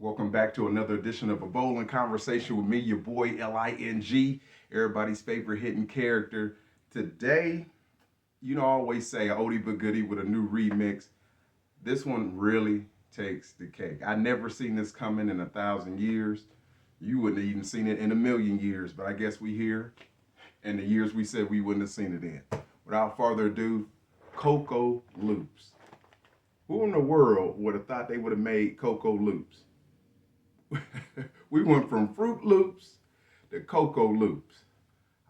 Welcome back to another edition of A Bowling Conversation with me, your boy Ling, everybody's favorite hidden character. Today, I always say a oldie but goodie with a new remix. This one really takes the cake. I never seen this coming in 1,000 years. You wouldn't have even seen it in 1,000,000 years, but I guess we here in the years we said we wouldn't have seen it in. Without further ado, Cocoa Loops. Who in the world would have thought they would have made Cocoa Loops? We went from Fruit Loops to Cocoa Loops.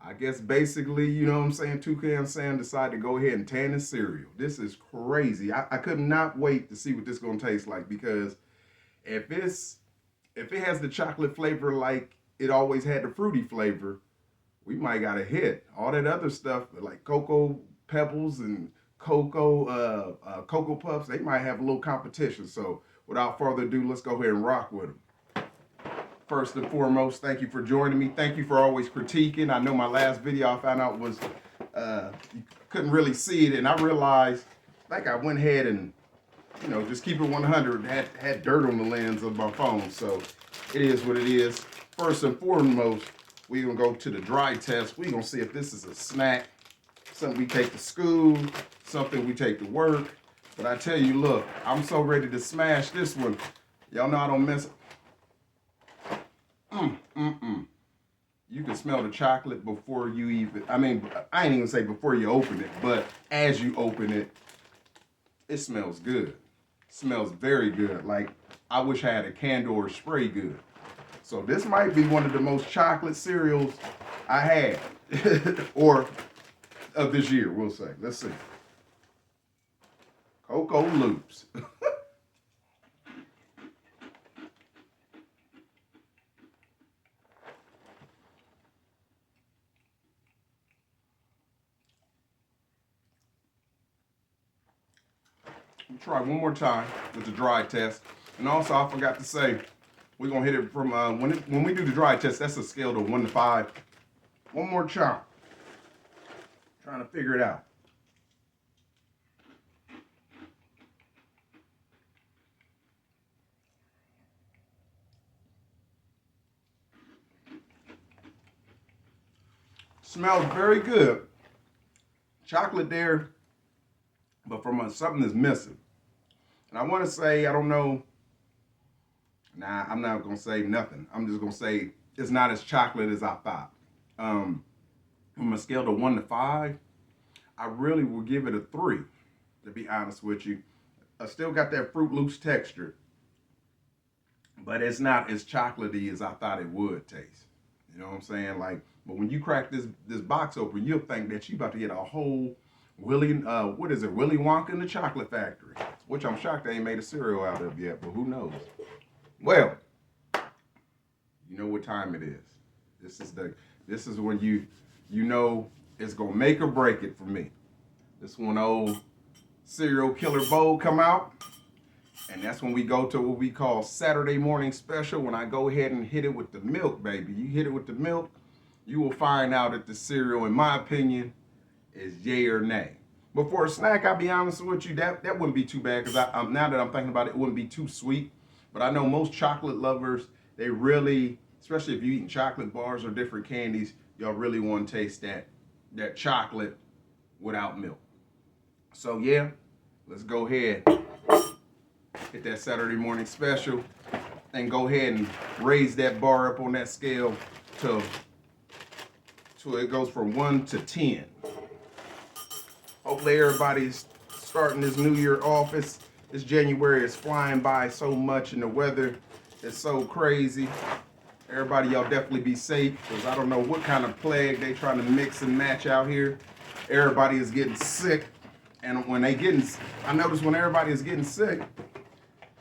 I guess basically, you know what I'm saying, Toucan Sam decided to go ahead and tan his cereal. This is crazy. I could not wait to see what this is gonna taste like, because if it has the chocolate flavor like it always had the fruity flavor, we might got a hit. All that other stuff like Cocoa Pebbles and Cocoa Puffs, they might have a little competition. So without further ado, let's go ahead and rock with them. First and foremost, thank you for joining me. Thank you for always critiquing. I know my last video I found out was you couldn't really see it, and I realized I went ahead and just keep it 100. Had dirt on the lens of my phone, so it is what it is. First and foremost, we're gonna go to the dry test. We're gonna see if this is a snack, something we take to school, something we take to work. But I tell you, look, I'm so ready to smash this one. Y'all know I don't mess. You can smell the chocolate before you even, I ain't even say before you open it, but as you open it, it smells good. It smells very good. Like, I wish I had a candle or spray good. So this might be one of the most chocolate cereals I had, or of this year, we'll say. Let's see. Cocoa Loops. We'll try one more time with the dry test. And also, I forgot to say, we're going to hit it from, when we do the dry test, that's a scale to 1 to 5. One more chomp. Trying to figure it out. Smells very good. Chocolate there, but from something is missing. And I want to say, I don't know. Nah, I'm not going to say nothing. I'm just going to say it's not as chocolate as I thought. From a scale to 1 to 5, I really will give it a 3, to be honest with you. I still got that Fruit Loops texture, but it's not as chocolatey as I thought it would taste. You know what I'm saying? Like, but when you crack this box open, you'll think that you about to get a whole Willy Wonka in the Chocolate Factory, which I'm shocked they ain't made a cereal out of yet, but who knows? Well, you know what time it is. This is when you know it's gonna make or break it for me. This one old serial killer bowl come out, and that's when we go to what we call Saturday morning special, when I go ahead and hit it with the milk, baby. You hit it with the milk, you will find out that the cereal, in my opinion, is yay or nay. But for a snack, I'll be honest with you, that wouldn't be too bad, because now that I'm thinking about it, it wouldn't be too sweet. But I know most chocolate lovers, they really, especially if you're eating chocolate bars or different candies, y'all really want to taste that chocolate without milk. So yeah, let's go ahead, hit that Saturday morning special, and go ahead and raise that bar up on that scale till it goes from 1 to 10. Hopefully everybody's starting this new year off. This January is flying by so much, and the weather is so crazy. Everybody, y'all definitely be safe, because I don't know what kind of plague they trying to mix and match out here. Everybody is getting sick, and I notice when everybody is getting sick,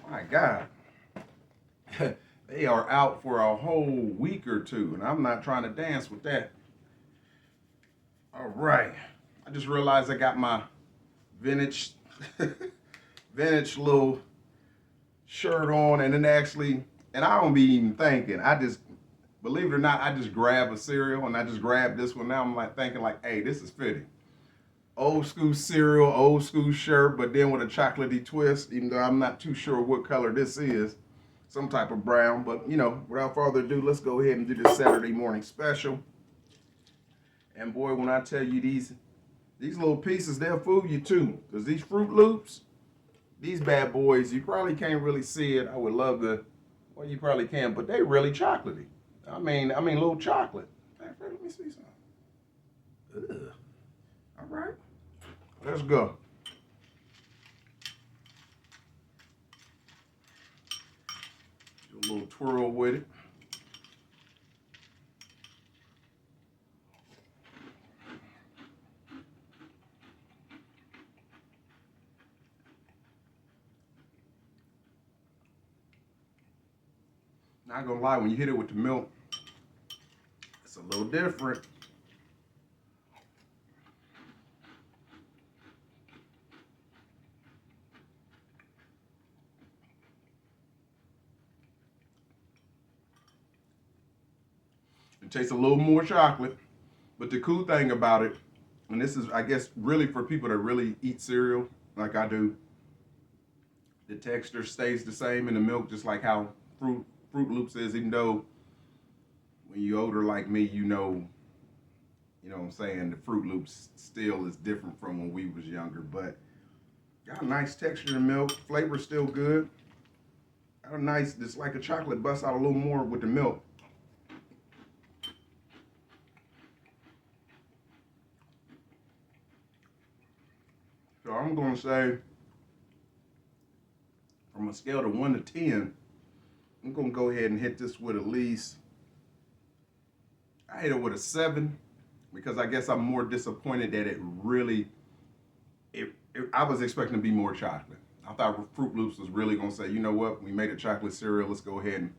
my God, they are out for a whole week or two, and I'm not trying to dance with that. All right, I just realized I got my vintage little shirt on, and then and I don't be even thinking. I just, believe it or not, I just grab a cereal, and I just grab this one. Now I'm like thinking like, hey, this is fitting. Old school cereal, old school shirt, but then with a chocolatey twist, even though I'm not too sure what color this is. some type of brown. But, you know, without further ado, let's go ahead and do this Saturday morning special. And boy, when I tell you these little pieces, they'll fool you too. Because these Froot Loops, these bad boys, you probably can't really see it. I would love to, well, you probably can, but they really chocolatey. I mean, little chocolate. Let me see something. Ugh. All right, let's go. Do a little twirl with it. Not gonna lie, when you hit it with the milk, it's a little different. It tastes a little more chocolate, but the cool thing about it, and this is, I guess, really for people that really eat cereal like I do, the texture stays the same in the milk, just like how Froot Loops is, even though when you're older like me, you know what I'm saying, the Froot Loops still is different from when we was younger, but got a nice texture in the milk, flavor still good. Got a nice, just like a chocolate, bust out a little more with the milk. So I'm gonna say, from a scale of 1 to 10, I'm gonna go ahead and hit this with at least, I hit it with a 7, because I guess I'm more disappointed that it really, I was expecting to be more chocolate. I thought Froot Loops was really gonna say, you know what, we made a chocolate cereal, let's go ahead and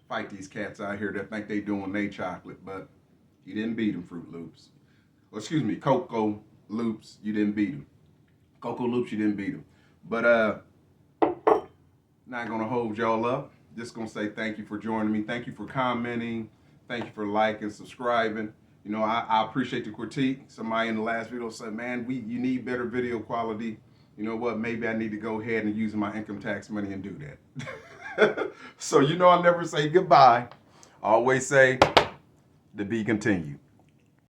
fight these cats out here that think they doing they chocolate, but you didn't beat them, Froot Loops. Well, excuse me, Cocoa Loops, you didn't beat them. Cocoa Loops, you didn't beat them. But not gonna hold y'all up. Just gonna say thank you for joining me. Thank you for commenting. Thank you for liking, subscribing. You know, I appreciate the critique. Somebody in the last video said, man, you need better video quality. You know what? Maybe I need to go ahead and use my income tax money and do that. So, you know, I never say goodbye. I always say to be continued.